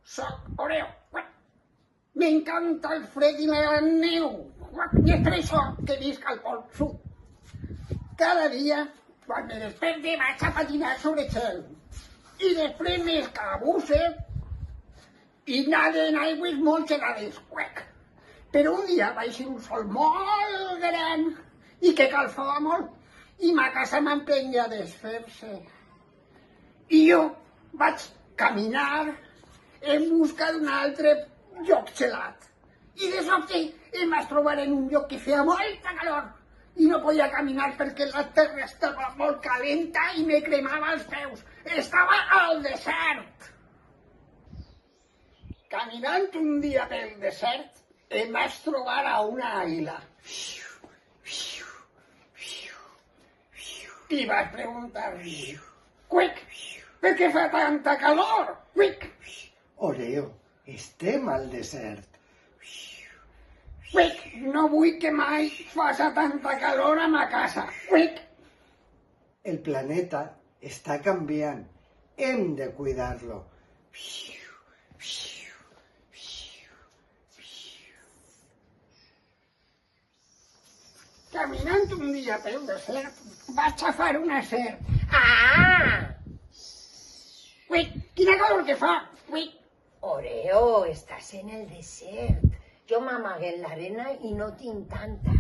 soc Oreo. Me encanta el fred y la neu. Y es por eso que visc al Pol Sud. Cada dia, quan me desperte, vaig a patinar sobre el gel. I després m'escabusse i nade en aigües molt gelades. Però un dia vaig ser un sol molt gran i que calfava molt. I ma casa m'emprengué a desfer-se. I jo vaig caminar en busca d'un altre lloc gelat. I de sobte em vaig trobar en un lloc que feia molta calor i no podia caminar perquè la terra estava molt calenta i me cremava els peus. Estava al desert. Caminant un dia pel desert em vaig trobar a una àguila. I vaig preguntar, Cuic, per què fa tanta calor? Cuic. Oreo, estem al desert. Cuic, no vull que mai faci tanta calor a ma casa. Cuic. El planeta està canviant. Hem de cuidar-lo. Caminant un dia pel desert, vaig agafar una serp. Cuic, quina calor que fa. Cuic. Oreo, estàs en el desert. Jo m'amagué en l'arena i no tinc tanta.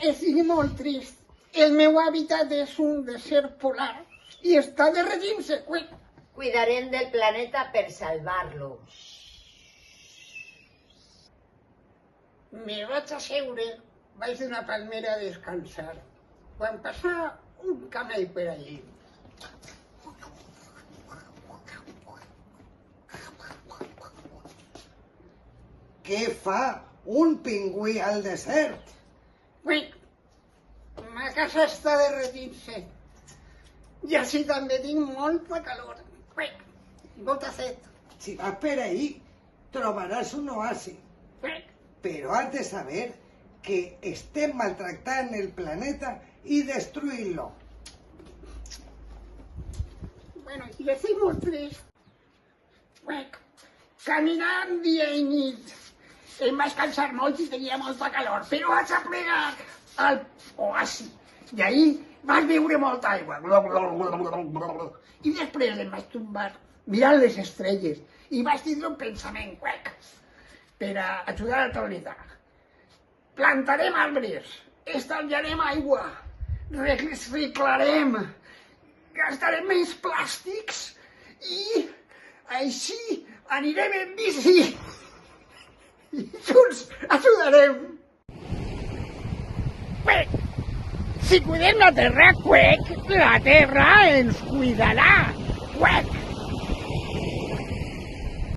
Estic molt trist. El meu hàbitat és un desert polar i està derretint-se. Cuidarem del planeta per salvar-lo. Me vaig asseure baix d'una palmera a descansar. Quan passa un camell per allí. Què fa un pingüí al desert? Ma casa està derretint-se. I així també tinc molta calor. Molta set. Si vas per ahí, trobaràs un oasi. Però has de saber que estem maltractant el planeta i destruint-lo. I estic molt trist. Caminant dia i nit. Em vaig cansar molt i tenia molta calor, però vaig a plegar al oasi. I ahí vaig beure molta aigua. I després em vaig tombar mirant les estrelles i vaig tindre un pensament per a ajudar al planeta. Plantarem arbres, estalviarem aigua, reciclarem, gastarem menys plàstics i així anirem en bici. I junts ajudarem. Si cuidem la terra, la terra ens cuidarà.